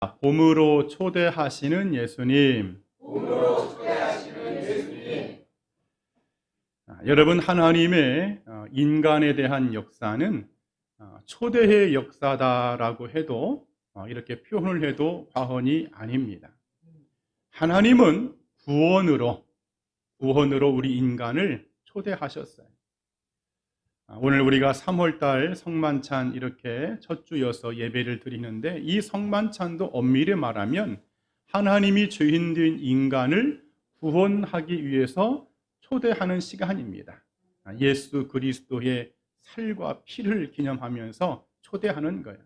봄으로 초대하시는 예수님. 여러분, 하나님의 인간에 대한 역사는 초대의 역사다라고 해도 이렇게 표현을 해도 과언이 아닙니다. 하나님은 구원으로 우리 인간을 초대하셨어요. 오늘 우리가 3월달 성만찬 이렇게 첫 주여서 예배를 드리는데, 이 성만찬도 엄밀히 말하면 하나님이 죄인된 인간을 구원하기 위해서 초대하는 시간입니다. 예수 그리스도의 살과 피를 기념하면서 초대하는 거예요.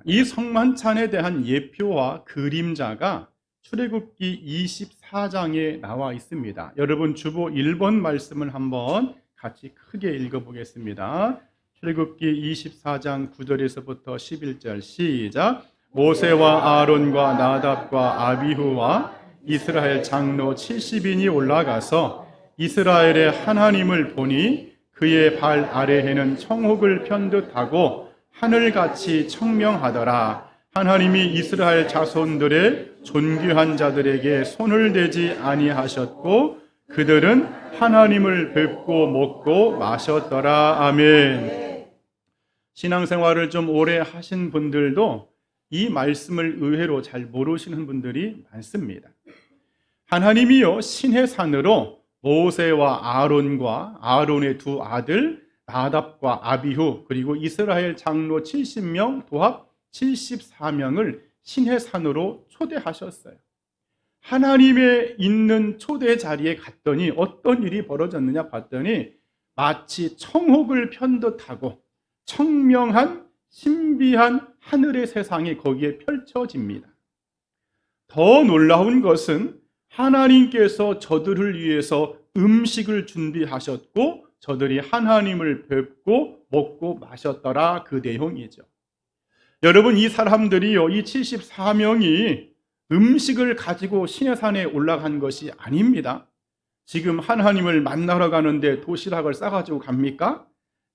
이 성만찬에 대한 예표와 그림자가 출애굽기 24장에 나와 있습니다. 여러분, 주보 1번 말씀을 한번 같이 크게 읽어보겠습니다. 출애굽기 24장 9절에서부터 11절 시작. 모세와 아론과 나답과 아비후와 이스라엘 장로 70인이 올라가서 이스라엘의 하나님을 보니 그의 발 아래에는 청옥을 편듯하고 하늘같이 청명하더라. 하나님이 이스라엘 자손들의 존귀한 자들에게 손을 대지 아니하셨고 그들은 하나님을 뵙고 먹고 마셨더라. 아멘. 신앙생활을 좀 오래 하신 분들도 이 말씀을 의외로 잘 모르시는 분들이 많습니다. 하나님이요, 신의 산으로 모세와 아론의 두 아들 나답과 아비후 그리고 이스라엘 장로 70명 도합 74명을 신의 산으로 초대하셨어요. 하나님의 있는 초대 자리에 갔더니 어떤 일이 벌어졌느냐 봤더니 마치 청옥을 편듯하고 청명한 신비한 하늘의 세상이 거기에 펼쳐집니다. 더 놀라운 것은 하나님께서 저들을 위해서 음식을 준비하셨고 저들이 하나님을 뵙고 먹고 마셨더라, 그 내용이죠. 여러분, 이 사람들이요, 이 74명이 음식을 가지고 신의 산에 올라간 것이 아닙니다. 지금 하나님을 만나러 가는데 도시락을 싸가지고 갑니까?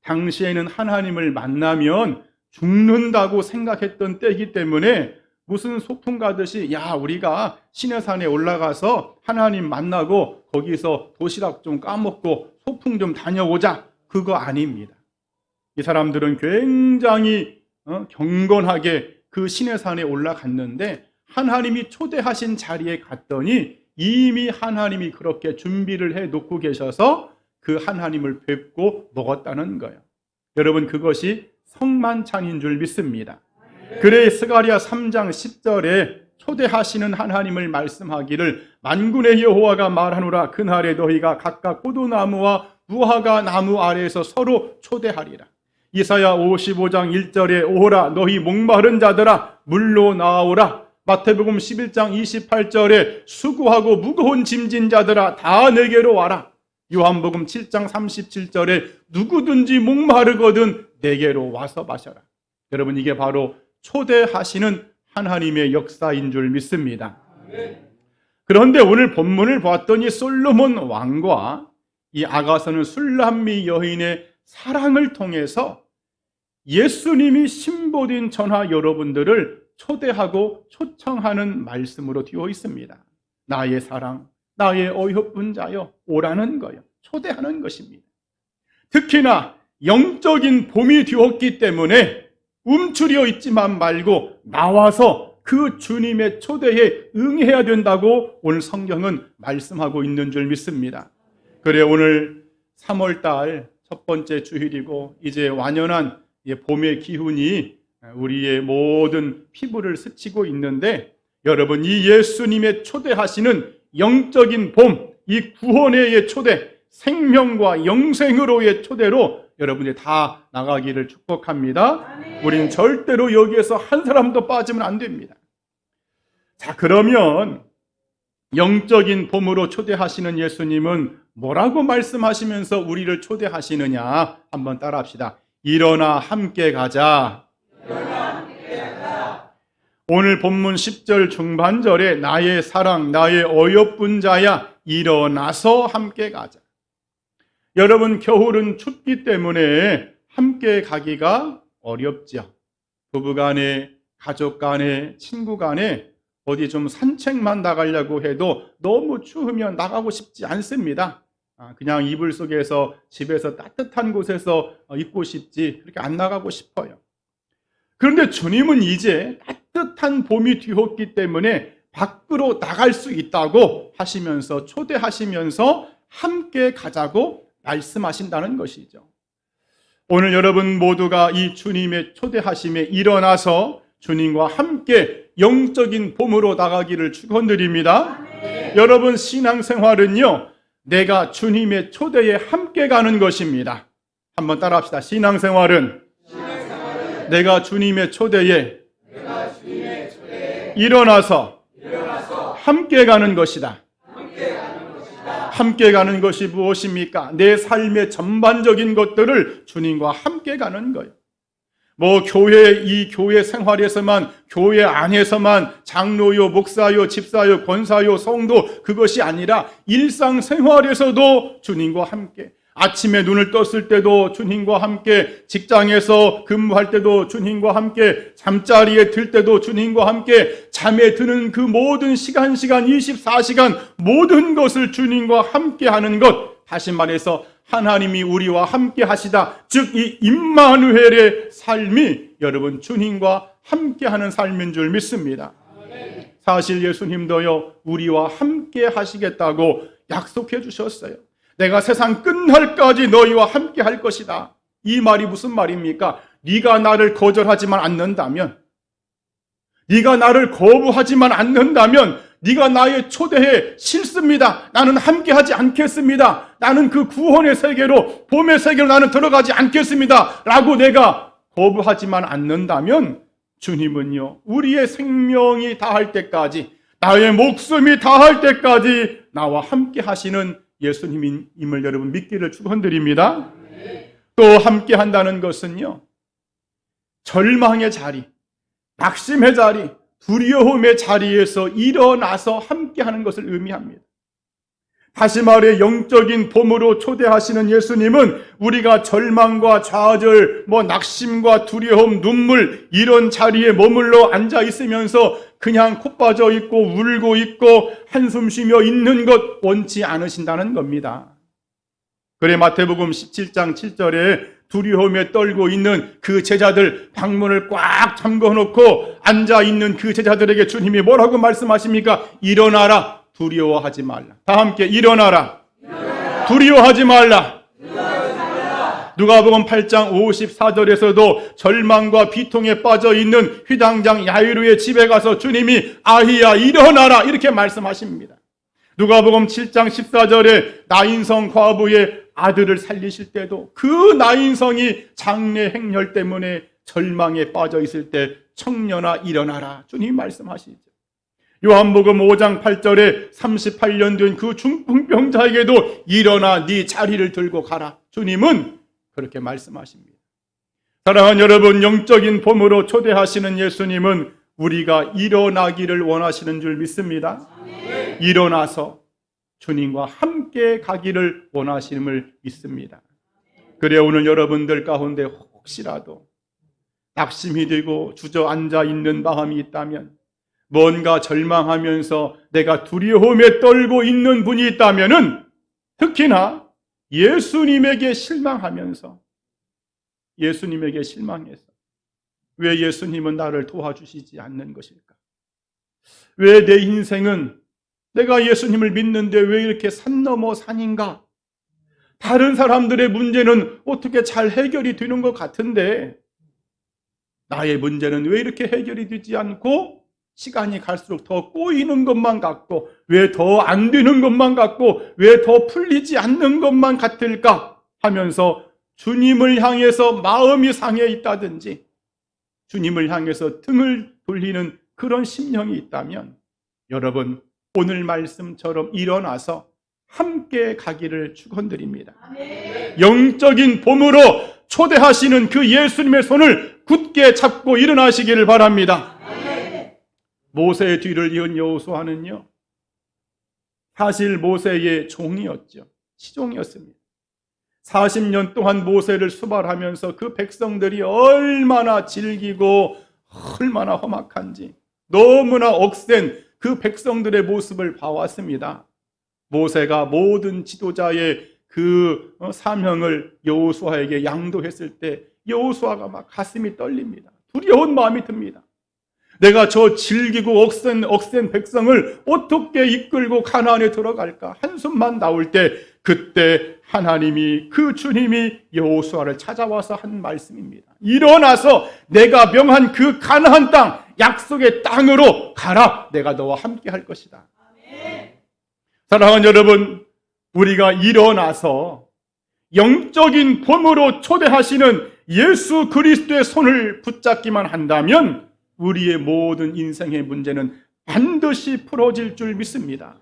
당시에는 하나님을 만나면 죽는다고 생각했던 때이기 때문에 무슨 소풍 가듯이 우리가 신의 산에 올라가서 하나님 만나고 거기서 도시락 좀 까먹고 소풍 좀 다녀오자, 그거 아닙니다. 이 사람들은 굉장히 경건하게 그 신의 산에 올라갔는데 하나님이 초대하신 자리에 갔더니 이미 하나님이 그렇게 준비를 해놓고 계셔서 그 하나님을 뵙고 먹었다는 거예요. 여러분, 그것이 성만찬인 줄 믿습니다. 그래 스가랴 3장 10절에 초대하시는 하나님을 말씀하기를 만군의 여호와가 말하노라. 그날에 너희가 각각 포도나무와 무화과 나무 아래에서 서로 초대하리라. 이사야 55장 1절에 오호라 너희 목마른 자들아 물로 나오라. 마태복음 11장 28절에 수고하고 무거운 짐진 자들아 다 내게로 와라. 요한복음 7장 37절에 누구든지 목마르거든 내게로 와서 마셔라. 여러분, 이게 바로 초대하시는 하나님의 역사인 줄 믿습니다. 그런데 오늘 본문을 보았더니 솔로몬 왕과 이 아가서는 술람미 여인의 사랑을 통해서 예수님이 신보된 전하 여러분들을 초대하고 초청하는 말씀으로 되어 있습니다. 나의 사랑, 나의 어여쁜 자여 오라는 거예요. 초대하는 것입니다. 특히나 영적인 봄이 되었기 때문에 움츠려 있지만 말고 나와서 그 주님의 초대에 응해야 된다고 오늘 성경은 말씀하고 있는 줄 믿습니다. 그래, 오늘 3월달 첫 번째 주일이고 이제 완연한 봄의 기운이 우리의 모든 피부를 스치고 있는데, 여러분, 이 예수님의 초대하시는 영적인 봄, 이 구원의 초대, 생명과 영생으로의 초대로 여러분이 다 나가기를 축복합니다. 우리는 절대로 여기에서 한 사람도 빠지면 안 됩니다. 자, 그러면 영적인 봄으로 초대하시는 예수님은 뭐라고 말씀하시면서 우리를 초대하시느냐 한번 따라합시다. 일어나 함께 가자. 오늘 본문 10절 중반절에 나의 사랑, 나의 어여쁜 자야 일어나서 함께 가자. 여러분, 겨울은 춥기 때문에 함께 가기가 어렵죠. 부부간에 가족 간에, 친구 간에 어디 좀 산책만 나가려고 해도 너무 추우면 나가고 싶지 않습니다. 그냥 이불 속에서 집에서 따뜻한 곳에서 있고 싶지 그렇게 안 나가고 싶어요. 그런데 주님은 이제 따뜻한 봄이 뒤었기 때문에 밖으로 나갈 수 있다고 하시면서 초대하시면서 함께 가자고 말씀하신다는 것이죠. 오늘 여러분 모두가 이 주님의 초대하심에 일어나서 주님과 함께 영적인 봄으로 나가기를 축원드립니다. 여러분 신앙생활은요, 내가 주님의 초대에 함께 가는 것입니다. 한번 따라합시다. 신앙생활은 내가 주님의 초대에 일어나서 함께 가는 것이다. 함께 가는 것이 무엇입니까? 내 삶의 전반적인 것들을 주님과 함께 가는 거예요. 이 교회 생활에서만, 교회 안에서만 장로요, 목사요, 집사요, 권사요, 성도, 그것이 아니라 일상생활에서도 주님과 함께, 아침에 눈을 떴을 때도 주님과 함께, 직장에서 근무할 때도 주님과 함께, 잠자리에 들 때도 주님과 함께, 잠에 드는 그 모든 시간 24시간 모든 것을 주님과 함께 하는 것, 다시 말해서 하나님이 우리와 함께 하시다, 즉 이 임마누엘의 삶이 여러분 주님과 함께 하는 삶인 줄 믿습니다. 사실 예수님도요, 우리와 함께 하시겠다고 약속해 주셨어요. 내가 세상 끝날까지 너희와 함께 할 것이다. 이 말이 무슨 말입니까? 네가 나를 거절하지만 않는다면, 네가 나를 거부하지만 않는다면, 네가 나의 초대에 싫습니다, 나는 함께하지 않겠습니다, 나는 그 구원의 세계로, 봄의 세계로 나는 들어가지 않겠습니다 라고 내가 거부하지만 않는다면, 주님은요, 우리의 생명이 다할 때까지, 나의 목숨이 다할 때까지 나와 함께 하시는 예수님임을 여러분 믿기를 축원드립니다. 또 함께 한다는 것은요, 절망의 자리, 낙심의 자리, 두려움의 자리에서 일어나서 함께하는 것을 의미합니다. 다시 말해 영적인 봄으로 초대하시는 예수님은 우리가 절망과 좌절, 낙심과 두려움, 눈물 이런 자리에 머물러 앉아 있으면서 그냥 코 빠져 있고 울고 있고 한숨 쉬며 있는 것 원치 않으신다는 겁니다. 그래 마태복음 17장 7절에 두려움에 떨고 있는 그 제자들 방문을 꽉 잠궈놓고 앉아있는 그 제자들에게 주님이 뭐라고 말씀하십니까? 일어나라, 두려워하지 말라. 다 함께 일어나라, 두려워하지 말라. 누가복음 8장 54절에서도 절망과 비통에 빠져있는 휘당장 야이로의 집에 가서 주님이 아히야 일어나라 이렇게 말씀하십니다. 누가복음 7장 14절에 나인성 과부의 아들을 살리실 때도 그 나인성이 장래 행렬 때문에 절망에 빠져 있을 때 청년아 일어나라 주님 말씀하시죠. 요한복음 5장 8절에 38년 된 그 중풍병자에게도 일어나 네 자리를 들고 가라 주님은 그렇게 말씀하십니다. 사랑하는 여러분, 영적인 봄으로 초대하시는 예수님은 우리가 일어나기를 원하시는 줄 믿습니다. 일어나서 주님과 함께 가기를 원하심을 믿습니다. 그래 오늘 여러분들 가운데 혹시라도 낙심이 되고 주저앉아 있는 마음이 있다면, 뭔가 절망하면서 내가 두려움에 떨고 있는 분이 있다면은 특히나 예수님에게 실망해서 왜 예수님은 나를 도와주시지 않는 것일까? 왜 내 인생은 내가 예수님을 믿는데 왜 이렇게 산 넘어 산인가? 다른 사람들의 문제는 어떻게 잘 해결이 되는 것 같은데 나의 문제는 왜 이렇게 해결이 되지 않고 시간이 갈수록 더 꼬이는 것만 같고, 왜 더 안 되는 것만 같고, 왜 더 풀리지 않는 것만 같을까 하면서 주님을 향해서 마음이 상해 있다든지 주님을 향해서 등을 돌리는 그런 심령이 있다면 여러분 오늘 말씀처럼 일어나서 함께 가기를 축원드립니다. 영적인 봄으로 초대하시는 그 예수님의 손을 굳게 잡고 일어나시기를 바랍니다. 모세의 뒤를 이은 여호수아는요, 사실 모세의 종이었죠. 시종이었습니다. 40년 동안 모세를 수발하면서 그 백성들이 얼마나 질기고 얼마나 험악한지 너무나 억센 그 백성들의 모습을 봐왔습니다. 모세가 모든 지도자의 그 사명을 여호수아에게 양도했을 때 여호수아가 막 가슴이 떨립니다. 두려운 마음이 듭니다. 내가 저 질기고 억센 백성을 어떻게 이끌고 가나안에 들어갈까? 한숨만 나올 때 그때 하나님이, 그 주님이 여호수아를 찾아와서 한 말씀입니다. 일어나서 내가 명한 그 가나안 땅, 약속의 땅으로 가라. 내가 너와 함께 할 것이다. 아멘. 사랑하는 여러분, 우리가 일어나서 영적인 봄으로 초대하시는 예수 그리스도의 손을 붙잡기만 한다면 우리의 모든 인생의 문제는 반드시 풀어질 줄 믿습니다.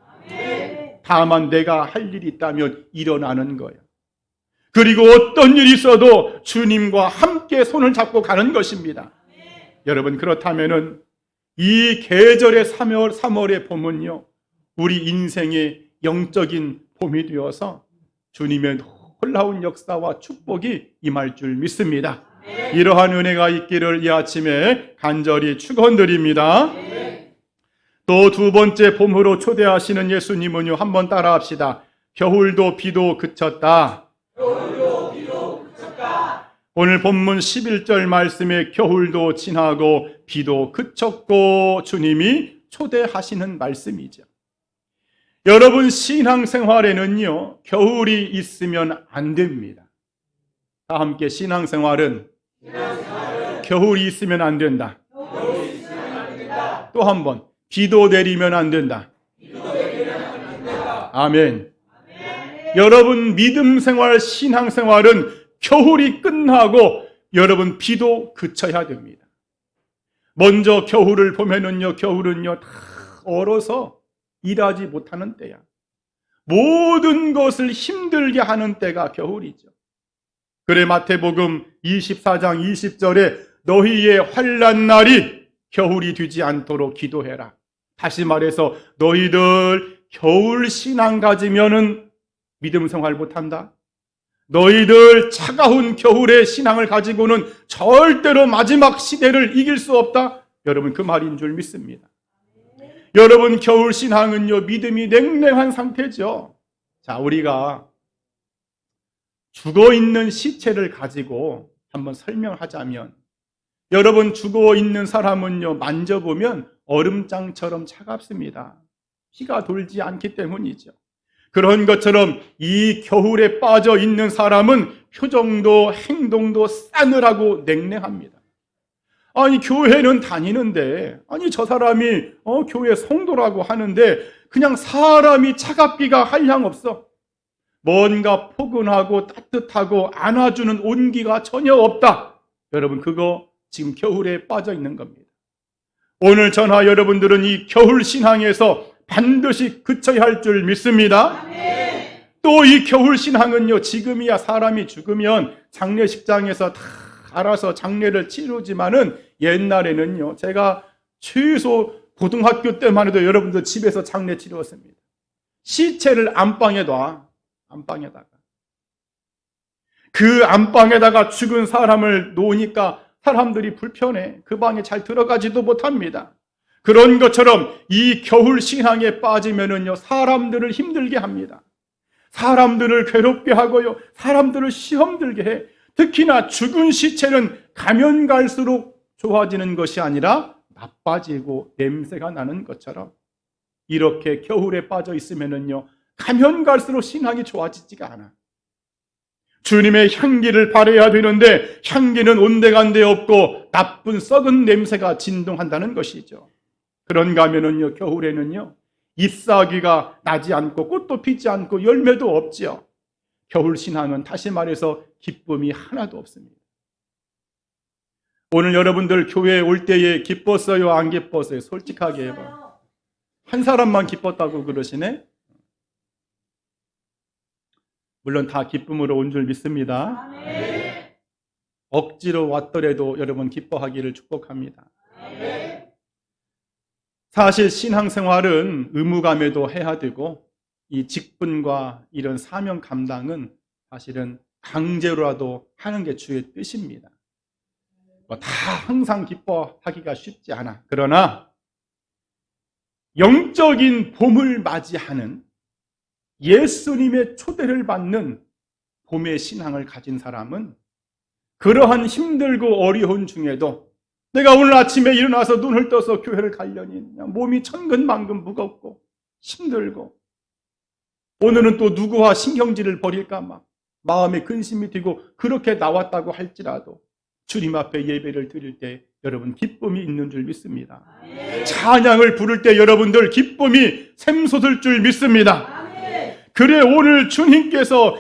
다만 내가 할 일이 있다면 일어나는 거예요. 그리고 어떤 일이 있어도 주님과 함께 손을 잡고 가는 것입니다. 여러분, 그렇다면은 이 계절의 3월의 봄은요, 우리 인생의 영적인 봄이 되어서 주님의 놀라운 역사와 축복이 임할 줄 믿습니다. 이러한 은혜가 있기를 이 아침에 간절히 축원드립니다. 또 두 번째 봄으로 초대하시는 예수님은요, 한번 따라합시다. 겨울도 비도 그쳤다. 겨울도 비도 그쳤다. 오늘 본문 11절 말씀에 겨울도 지나고 비도 그쳤고 주님이 초대하시는 말씀이죠. 여러분, 신앙생활에는요, 겨울이 있으면 안 됩니다. 다 함께 신앙생활은 겨울이 있으면 안 된다. 또 한 번, 비도 내리면 안 된다. 아멘. 여러분, 믿음생활, 신앙생활은 겨울이 끝나고 여러분 비도 그쳐야 됩니다. 먼저 겨울을 보면은요, 겨울은요 다 얼어서 일하지 못하는 때야. 모든 것을 힘들게 하는 때가 겨울이죠. 그래 마태복음 24장 20절에 너희의 환난 날이 겨울이 되지 않도록 기도해라. 다시 말해서 너희들 겨울 신앙 가지면은 믿음 생활 못한다. 너희들 차가운 겨울의 신앙을 가지고는 절대로 마지막 시대를 이길 수 없다. 여러분, 그 말인 줄 믿습니다. 여러분, 겨울 신앙은요, 믿음이 냉랭한 상태죠. 자, 우리가 죽어있는 시체를 가지고 한번 설명하자면, 여러분, 죽어있는 사람은요, 만져보면 얼음장처럼 차갑습니다. 피가 돌지 않기 때문이죠. 그런 것처럼 이 겨울에 빠져 있는 사람은 표정도 행동도 싸늘하고 냉랭합니다. 아니, 교회는 다니는데, 아니, 저 사람이 교회 성도라고 하는데 그냥 사람이 차갑기가 한량없어. 뭔가 포근하고 따뜻하고 안아주는 온기가 전혀 없다. 여러분, 그거 지금 겨울에 빠져 있는 겁니다. 오늘 저나 여러분들은 이 겨울 신앙에서 반드시 그쳐야 할 줄 믿습니다. 또 이 겨울 신앙은요, 지금이야 사람이 죽으면 장례식장에서 다 알아서 장례를 치르지만은 옛날에는요, 제가 최소 고등학교 때만 해도 여러분들 집에서 장례 치르었습니다. 시체를 안방에다가 그 안방에다가 죽은 사람을 놓으니까 사람들이 불편해. 그 방에 잘 들어가지도 못합니다. 그런 것처럼 이 겨울 신앙에 빠지면은요, 사람들을 힘들게 합니다. 사람들을 괴롭게 하고요, 사람들을 시험 들게 해. 특히나 죽은 시체는 가면 갈수록 좋아지는 것이 아니라 나빠지고 냄새가 나는 것처럼 이렇게 겨울에 빠져 있으면은요, 가면 갈수록 신앙이 좋아지지가 않아. 주님의 향기를 발해야 되는데 향기는 온데간데 없고 나쁜 썩은 냄새가 진동한다는 것이죠. 그런가 하면은요, 겨울에는요, 잎사귀가 나지 않고 꽃도 피지 않고 열매도 없지요. 겨울 신앙은 다시 말해서 기쁨이 하나도 없습니다. 오늘 여러분들 교회에 올 때에 기뻤어요, 안 기뻤어요? 솔직하게 해봐. 한 사람만 기뻤다고 그러시네? 물론 다 기쁨으로 온 줄 믿습니다. 아멘. 억지로 왔더라도 여러분 기뻐하기를 축복합니다. 아멘. 사실 신앙생활은 의무감에도 해야 되고 이 직분과 이런 사명 감당은 사실은 강제로라도 하는 게 주의 뜻입니다. 다 항상 기뻐하기가 쉽지 않아. 그러나 영적인 봄을 맞이하는 예수님의 초대를 받는 봄의 신앙을 가진 사람은 그러한 힘들고 어려운 중에도 내가 오늘 아침에 일어나서 눈을 떠서 교회를 가려니 몸이 천근만근 무겁고 힘들고 오늘은 또 누구와 신경질을 벌일까 막 마음에 근심이 되고 그렇게 나왔다고 할지라도 주님 앞에 예배를 드릴 때 여러분 기쁨이 있는 줄 믿습니다. 찬양을 부를 때 여러분들 기쁨이 샘솟을 줄 믿습니다. 그래 오늘 주님께서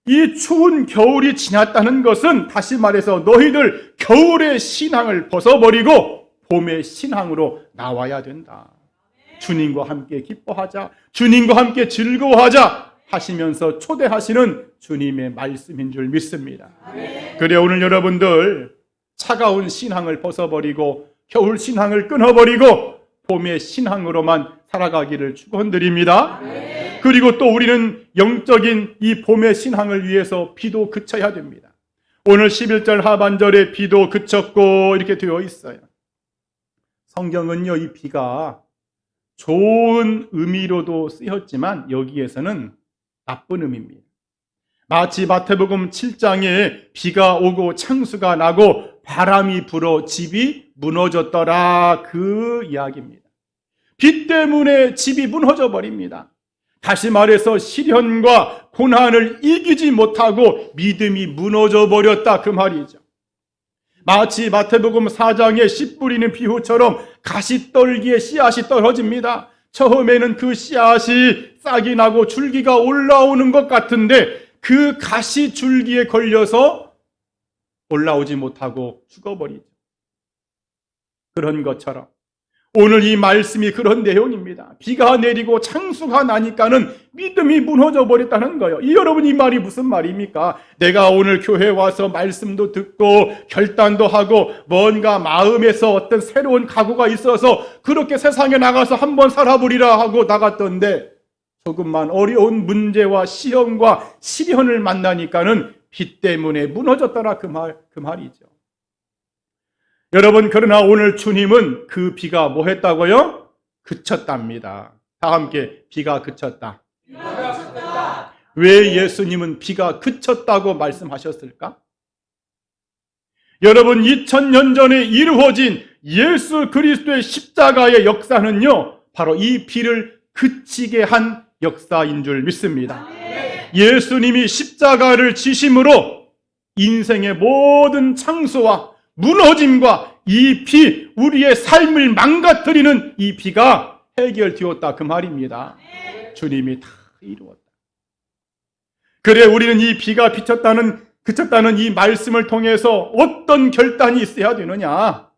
이 추운 겨울이 지났다는 것은 다시 말해서 너희들 겨울의 신앙을 벗어버리고 봄의 신앙으로 나와야 된다. 주님과 함께 기뻐하자, 주님과 함께 즐거워하자 하시면서 초대하시는 주님의 말씀인 줄 믿습니다. 그래 오늘 여러분들 차가운 신앙을 벗어버리고 겨울 신앙을 끊어버리고 봄의 신앙으로만 살아가기를 축원드립니다. 그리고 또 우리는 영적인 이 봄의 신앙을 위해서 비도 그쳐야 됩니다. 오늘 11절 하반절에 비도 그쳤고 이렇게 되어 있어요. 성경은요 이 비가 좋은 의미로도 쓰였지만 여기에서는 나쁜 의미입니다. 마치 마태복음 7장에 비가 오고 창수가 나고 바람이 불어 집이 무너졌더라 그 이야기입니다. 비 때문에 집이 무너져 버립니다. 다시 말해서 시련과 고난을 이기지 못하고 믿음이 무너져 버렸다 그 말이죠. 마치 마태복음 4장에 씨 뿌리는 비유처럼 가시떨기에 씨앗이 떨어집니다. 처음에는 그 씨앗이 싹이 나고 줄기가 올라오는 것 같은데 그 가시 줄기에 걸려서 올라오지 못하고 죽어버리죠. 그런 것처럼 오늘 이 말씀이 그런 내용입니다. 비가 내리고 창수가 나니까는 믿음이 무너져 버렸다는 거예요. 여러분 이 말이 무슨 말입니까? 내가 오늘 교회 와서 말씀도 듣고 결단도 하고 뭔가 마음에서 어떤 새로운 각오가 있어서 그렇게 세상에 나가서 한번 살아보리라 하고 나갔던데 조금만 어려운 문제와 시험과 시련을 만나니까는 비 때문에 무너졌더라 그 말이죠. 여러분 그러나 오늘 주님은 그 비가 뭐 했다고요? 그쳤답니다. 다 함께 비가 그쳤다. 비가 그쳤다. 왜 예수님은 비가 그쳤다고 말씀하셨을까? 여러분 2000년 전에 이루어진 예수 그리스도의 십자가의 역사는요 바로 이 비를 그치게 한 역사인 줄 믿습니다. 예수님이 십자가를 지심으로 인생의 모든 창수와 무너짐과 이 비, 우리의 삶을 망가뜨리는 이 비가 해결되었다 그 말입니다. 주님이 다 이루었다. 그래 우리는 이 비가 그쳤다는 이 말씀을 통해서 어떤 결단이 있어야 되느냐?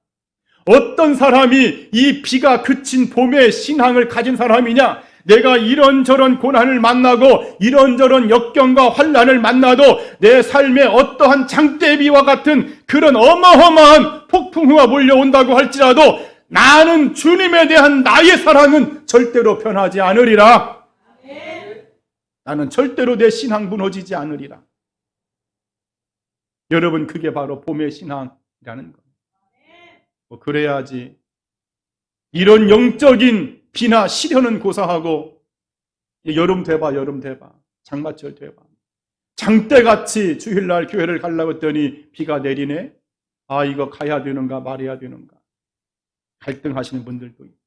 어떤 사람이 이 비가 그친 봄의 신앙을 가진 사람이냐? 내가 이런저런 고난을 만나고 이런저런 역경과 환난을 만나도 내 삶에 어떠한 장대비와 같은 그런 어마어마한 폭풍우가 몰려온다고 할지라도 나는 주님에 대한 나의 사랑은 절대로 변하지 않으리라. 나는 절대로 내 신앙 무너지지 않으리라. 여러분 그게 바로 봄의 신앙이라는 겁니다. 그래야지 이런 영적인 비나 시련은 고사하고 여름 돼봐 장마철 돼봐 장대같이 주일날 교회를 가려고 했더니 비가 내리네. 아 이거 가야 되는가 말해야 되는가 갈등하시는 분들도 있고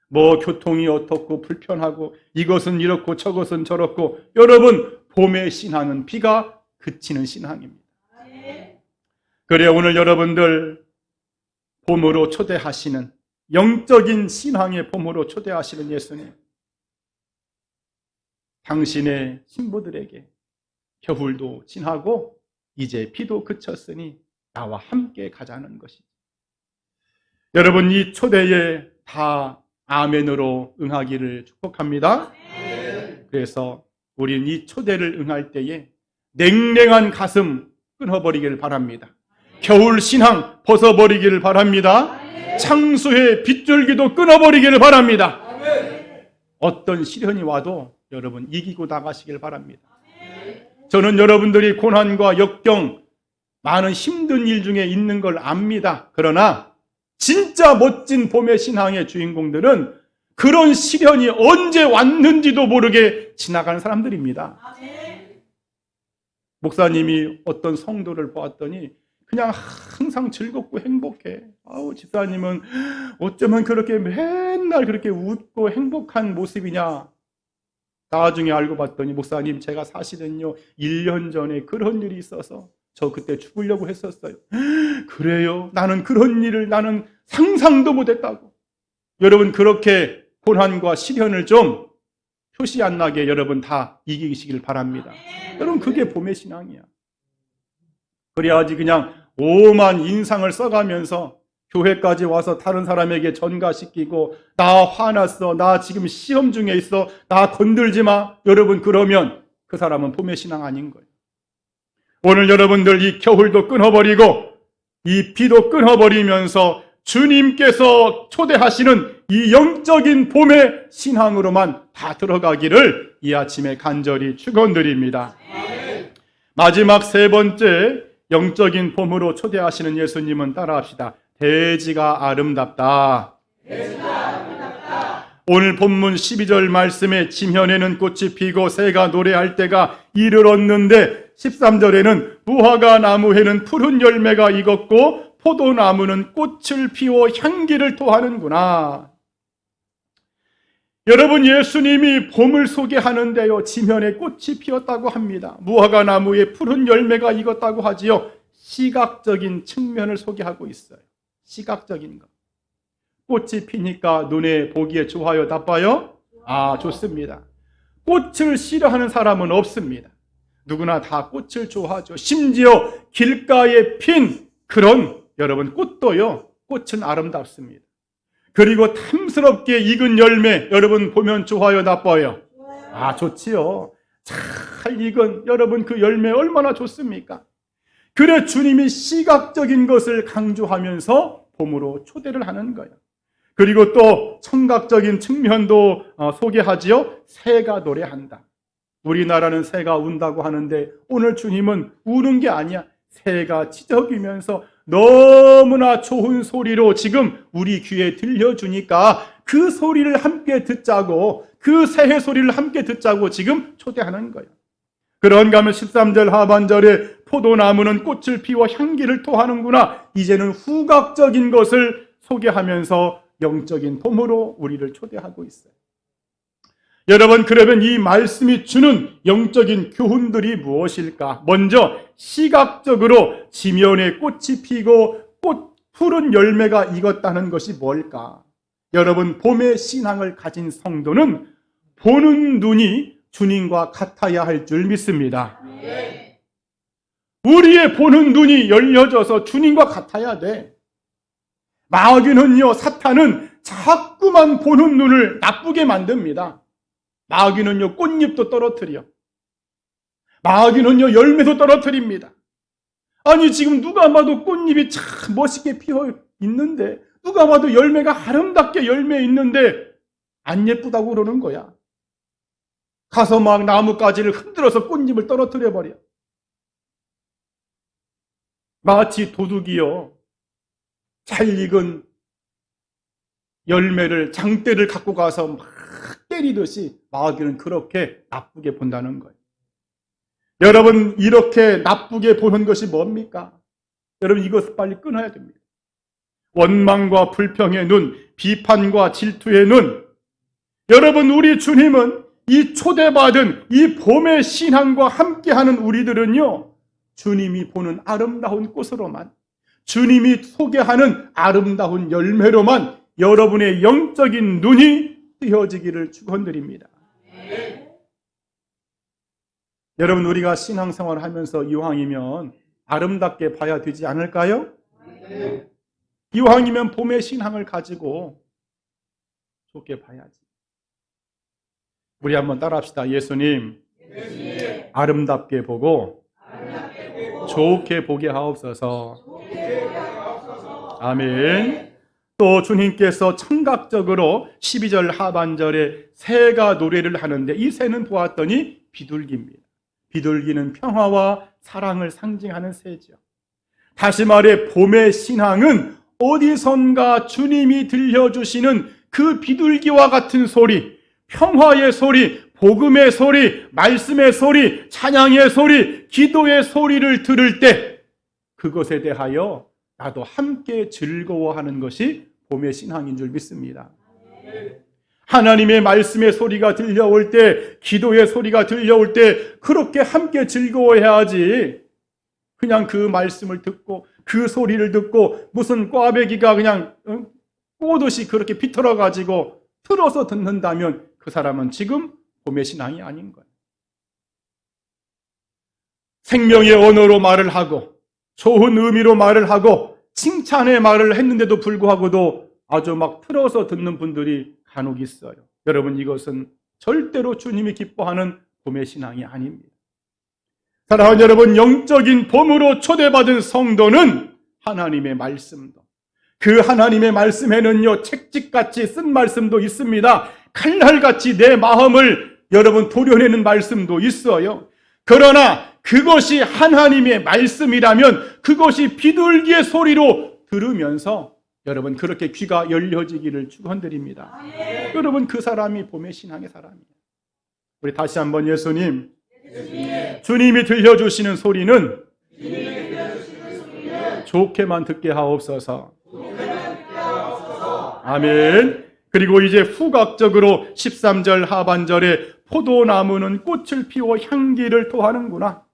뭐 교통이 어떻고 불편하고 이것은 이렇고 저것은 저렇고 여러분 봄의 신앙은 비가 그치는 신앙입니다. 그래 오늘 여러분들 봄으로 초대하시는 영적인 신앙의 봄으로 초대하시는 예수님 당신의 신부들에게 겨울도 지나고 이제 비도 그쳤으니 나와 함께 가자는 것이죠. 여러분 이 초대에 다 아멘으로 응하기를 축복합니다. 그래서 우리는 이 초대를 응할 때에 냉랭한 가슴 끊어버리기를 바랍니다. 겨울 신앙 벗어버리기를 바랍니다. 창수의 빗줄기도 끊어버리기를 바랍니다. 어떤 시련이 와도 여러분 이기고 나가시길 바랍니다. 저는 여러분들이 고난과 역경 많은 힘든 일 중에 있는 걸 압니다. 그러나 진짜 멋진 봄의 신앙의 주인공들은 그런 시련이 언제 왔는지도 모르게 지나가는 사람들입니다. 목사님이 어떤 성도를 보았더니 그냥 항상 즐겁고 행복해. 집사님은 어쩌면 그렇게 맨날 그렇게 웃고 행복한 모습이냐. 나중에 알고 봤더니 목사님, 제가 사실은요 1년 전에 그런 일이 있어서 저 그때 죽으려고 했었어요. 그래요? 나는 그런 일을 나는 상상도 못했다고. 여러분, 그렇게 고난과 시련을 좀 표시 안 나게 여러분 다 이기시길 바랍니다. 여러분, 그게 봄의 신앙이야. 그래야지 그냥 오만 인상을 써가면서 교회까지 와서 다른 사람에게 전가시키고 나 화났어, 나 지금 시험 중에 있어, 나 건들지 마. 여러분, 그러면 그 사람은 봄의 신앙 아닌 거예요. 오늘 여러분들 이 겨울도 끊어버리고 이 비도 끊어버리면서 주님께서 초대하시는 이 영적인 봄의 신앙으로만 다 들어가기를 이 아침에 간절히 축원드립니다. 마지막 세 번째 영적인 봄으로 초대하시는 예수님은 따라합시다. 대지가 아름답다. 오늘 본문 12절 말씀에 지면에는 꽃이 피고 새가 노래할 때가 이르렀는데 13절에는 무화과 나무에는 푸른 열매가 익었고 포도나무는 꽃을 피워 향기를 토하는구나. 여러분, 예수님이 봄을 소개하는데요, 지면에 꽃이 피었다고 합니다. 무화과 나무에 푸른 열매가 익었다고 하지요. 시각적인 측면을 소개하고 있어요. 시각적인 것. 꽃이 피니까 눈에 보기에 좋아요, 나빠요? 좋습니다. 꽃을 싫어하는 사람은 없습니다. 누구나 다 꽃을 좋아하죠. 심지어 길가에 핀 그런 여러분 꽃도요, 꽃은 아름답습니다. 그리고 탐스럽게 익은 열매 여러분 보면 좋아요, 나빠요? 좋지요. 잘 익은 여러분 그 열매 얼마나 좋습니까? 그래 주님이 시각적인 것을 강조하면서 봄으로 초대를 하는 거예요. 그리고 또 청각적인 측면도 소개하지요. 새가 노래한다. 우리나라는 새가 운다고 하는데 오늘 주님은 우는 게 아니야. 새가 지저귀면서 너무나 좋은 소리로 지금 우리 귀에 들려주니까 그 소리를 함께 듣자고, 그 새의 소리를 함께 듣자고 지금 초대하는 거예요. 그런가 하면 13절 하반절에 포도나무는 꽃을 피워 향기를 토하는구나. 이제는 후각적인 것을 소개하면서 영적인 봄으로 우리를 초대하고 있어요. 여러분, 그러면 이 말씀이 주는 영적인 교훈들이 무엇일까? 먼저 시각적으로 지면에 꽃이 피고 푸른 열매가 익었다는 것이 뭘까? 여러분, 봄의 신앙을 가진 성도는 보는 눈이 주님과 같아야 할 줄 믿습니다. 우리의 보는 눈이 열려져서 주님과 같아야 돼. 마귀는요, 사탄은 자꾸만 보는 눈을 나쁘게 만듭니다. 마귀는요, 꽃잎도 떨어뜨려. 마귀는요, 열매도 떨어뜨립니다. 아니, 지금 누가 봐도 꽃잎이 참 멋있게 피어 있는데, 누가 봐도 열매가 아름답게 열매 있는데 안 예쁘다고 그러는 거야. 가서 막 나뭇가지를 흔들어서 꽃잎을 떨어뜨려 버려. 마치 도둑이요, 잘 익은 열매를, 장대를 갖고 가서 막 때리듯이 마귀는 그렇게 나쁘게 본다는 거예요. 여러분, 이렇게 나쁘게 보는 것이 뭡니까? 여러분, 이것을 빨리 끊어야 됩니다. 원망과 불평의 눈, 비판과 질투의 눈. 여러분, 우리 주님은 이 초대받은 이 봄의 신앙과 함께하는 우리들은요, 주님이 보는 아름다운 꽃으로만, 주님이 소개하는 아름다운 열매로만 여러분의 영적인 눈이 뜨여지기를 축원드립니다. 여러분, 우리가 신앙생활을 하면서 이왕이면 아름답게 봐야 되지 않을까요? 이왕이면 봄의 신앙을 가지고 좋게 봐야지. 우리 한번 따라합시다. 예수님, 아름답게 보고 좋게 보게 하옵소서. 아멘. 또 주님께서 청각적으로 12절 하반절에 새가 노래를 하는데, 이 새는 보았더니 비둘기입니다. 비둘기는 평화와 사랑을 상징하는 새죠. 다시 말해 봄의 신앙은 어디선가 주님이 들려주시는 그 비둘기와 같은 소리, 평화의 소리, 복음의 소리, 말씀의 소리, 찬양의 소리, 기도의 소리를 들을 때 그것에 대하여 나도 함께 즐거워하는 것이 봄의 신앙인 줄 믿습니다. 하나님의 말씀의 소리가 들려올 때, 기도의 소리가 들려올 때 그렇게 함께 즐거워해야지. 그냥 그 말씀을 듣고 그 소리를 듣고 무슨 꽈배기가 그냥 꼬듯이 그렇게 비틀어 가지고 틀어서 듣는다면 그 사람은 지금 봄의 신앙이 아닌 거예요. 생명의 언어로 말을 하고 좋은 의미로 말을 하고 칭찬의 말을 했는데도 불구하고도 아주 막 틀어서 듣는 분들이 간혹 있어요. 여러분, 이것은 절대로 주님이 기뻐하는 봄의 신앙이 아닙니다. 사랑하는 여러분, 영적인 봄으로 초대받은 성도는 하나님의 말씀도, 그 하나님의 말씀에는요 책찍같이 쓴 말씀도 있습니다. 칼날같이 내 마음을 여러분 도려내는 말씀도 있어요. 그러나 그것이 하나님의 말씀이라면 그것이 비둘기의 소리로 들으면서 여러분 그렇게 귀가 열려지기를 축원드립니다. 여러분, 그 사람이 봄의 신앙의 사람이에요. 우리 다시 한번 예수님, 주님이 들려주시는 소리는 좋게만 듣게 하옵소서. 아멘. 그리고 이제 후각적으로 13절 하반절에 포도나무는 꽃을 피워 향기를 토하는구나.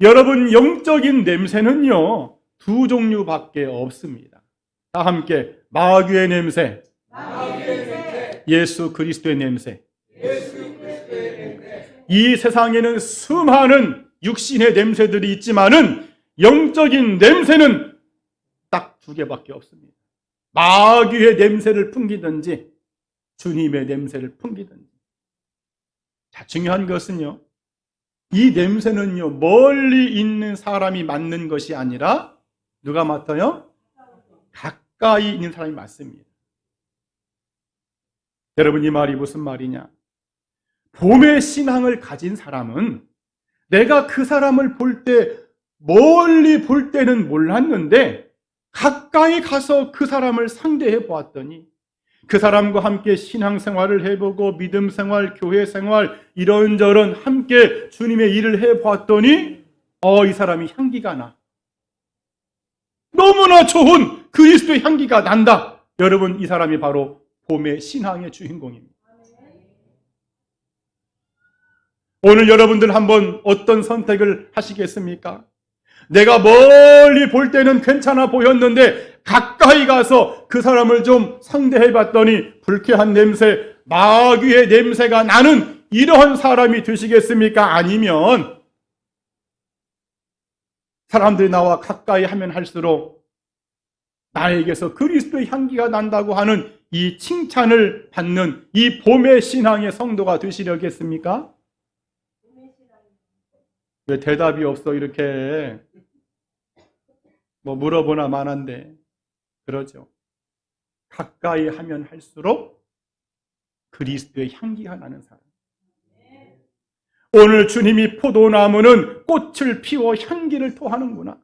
여러분, 영적인 냄새는요 두 종류밖에 없습니다. 다 함께 마귀의 냄새, 예수 그리스도의 냄새. 이 세상에는 수많은 육신의 냄새들이 있지만은 영적인 냄새는 딱 두 개밖에 없습니다. 마귀의 냄새를 풍기든지 주님의 냄새를 풍기든지. 자, 중요한 것은요, 이 냄새는요 멀리 있는 사람이 맡는 것이 아니라 누가 맡아요? 가까이 있는 사람이 맡습니다. 여러분, 이 말이 무슨 말이냐? 봄의 신앙을 가진 사람은 내가 그 사람을 볼 때 멀리 볼 때는 몰랐는데 가까이 가서 그 사람을 상대해 보았더니 그 사람과 함께 신앙생활을 해보고 믿음 생활, 교회 생활 이런저런 함께 주님의 일을 해보았더니 이 사람이 향기가 나. 너무나 좋은 그리스도의 향기가 난다. 여러분, 이 사람이 바로 봄의 신앙의 주인공입니다. 오늘 여러분들 한번 어떤 선택을 하시겠습니까? 내가 멀리 볼 때는 괜찮아 보였는데 가까이 가서 그 사람을 좀 상대해 봤더니 불쾌한 냄새, 마귀의 냄새가 나는 이러한 사람이 되시겠습니까? 아니면 사람들이 나와 가까이 하면 할수록 나에게서 그리스도의 향기가 난다고 하는 이 칭찬을 받는 이 봄의 신앙의 성도가 되시려겠습니까? 왜 대답이 없어? 이렇게 물어보나 마나인데. 그러죠. 가까이 하면 할수록 그리스도의 향기가 나는 사람. 오늘 주님이 포도나무는 꽃을 피워 향기를 토하는구나.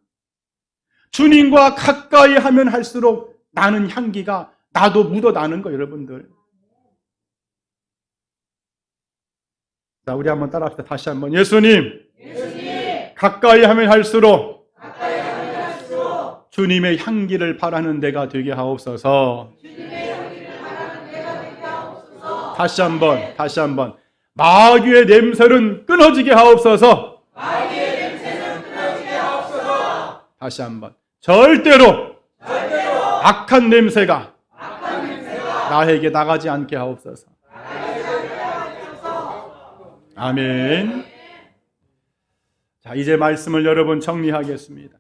주님과 가까이 하면 할수록 나는 향기가 나도 묻어나는 거예요, 여러분들. 자, 우리 한번 따라합시다. 다시 한번. 예수님, 가까이 하면 할수록 주님의 향기를 바라는 데가 되게 하옵소서. 다시 한번. 마귀의 냄새는 끊어지게 하옵소서. 다시 한번. 절대로 악한 냄새가 나에게 나가지 않게 하옵소서. 아멘. 자, 이제 말씀을 여러분 정리하겠습니다.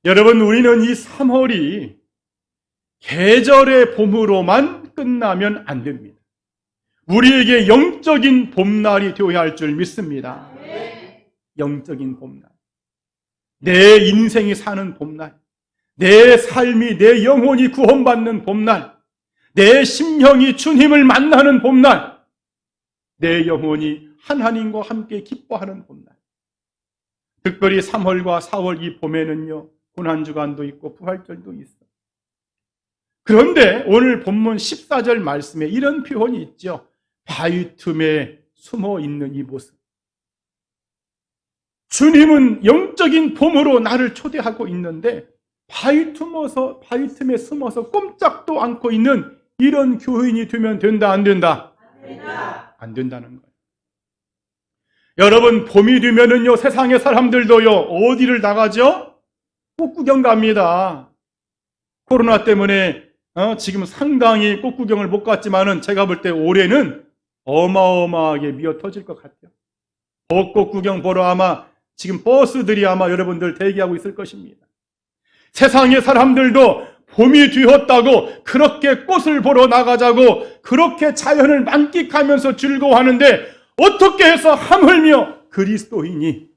여러분, 우리는 이 3월이 계절의 봄으로만 끝나면 안 됩니다. 우리에게 영적인 봄날이 되어야 할 줄 믿습니다. 영적인 봄날. 내 인생이 사는 봄날. 내 삶이, 내 영혼이 구원받는 봄날. 내 심령이 주님을 만나는 봄날. 내 영혼이 하나님과 함께 기뻐하는 봄날. 특별히 3월과 4월 이 봄에는요, 고난주간도 있고 부활절도 있어. 그런데 오늘 본문 14절 말씀에 이런 표현이 있죠. 바위 틈에 숨어 있는 이 모습. 주님은 영적인 봄으로 나를 초대하고 있는데 바위 틈에 숨어서 꼼짝도 않고 있는 이런 교인이 되면 된다, 안 된다? 안 된다는 거예요. 여러분, 봄이 되면은요, 세상의 사람들도요, 어디를 나가죠? 꽃구경 갑니다. 코로나 때문에 지금 상당히 꽃구경을 못 갔지만은 제가 볼 때 올해는 어마어마하게 미어 터질 것 같아요. 벚꽃 구경 보러 아마 지금 버스들이 아마 여러분들 대기하고 있을 것입니다. 세상의 사람들도 봄이 되었다고 그렇게 꽃을 보러 나가자고 그렇게 자연을 만끽하면서 즐거워하는데 어떻게 해서 하물며 그리스도인이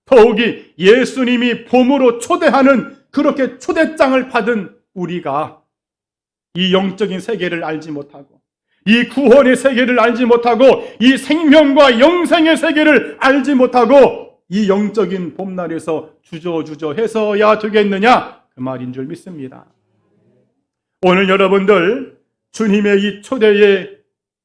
더욱이 예수님이 봄으로 초대하는 그렇게 초대장을 받은 우리가 이 영적인 세계를 알지 못하고 이 구원의 세계를 알지 못하고 이 생명과 영생의 세계를 알지 못하고 이 영적인 봄날에서 주저주저 해서야 되겠느냐, 그 말인 줄 믿습니다. 오늘 여러분들 주님의 이 초대의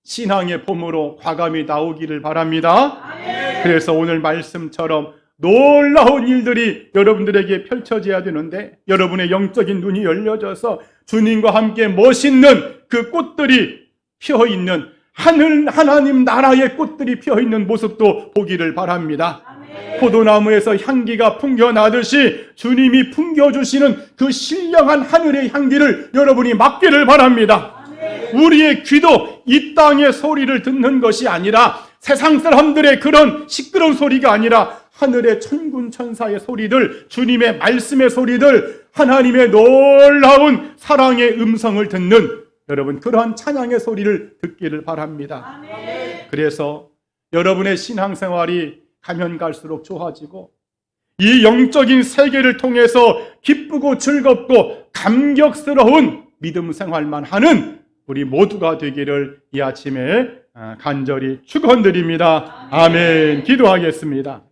신앙의 봄으로 과감히 나오기를 바랍니다. 그래서 오늘 말씀처럼 놀라운 일들이 여러분들에게 펼쳐져야 되는데 여러분의 영적인 눈이 열려져서 주님과 함께 멋있는 그 꽃들이 피어있는 하나님 나라의 꽃들이 피어있는 모습도 보기를 바랍니다. 포도나무에서 향기가 풍겨나듯이 주님이 풍겨주시는 그 신령한 하늘의 향기를 여러분이 맡기를 바랍니다. 우리의 귀도 이 땅의 소리를 듣는 것이 아니라 세상 사람들의 그런 시끄러운 소리가 아니라 하늘의 천군 천사의 소리들, 주님의 말씀의 소리들, 하나님의 놀라운 사랑의 음성을 듣는 여러분 그러한 찬양의 소리를 듣기를 바랍니다. 그래서 여러분의 신앙생활이 가면 갈수록 좋아지고 이 영적인 세계를 통해서 기쁘고 즐겁고 감격스러운 믿음 생활만 하는 우리 모두가 되기를 이 아침에 간절히 축원드립니다. 아멘. 기도하겠습니다.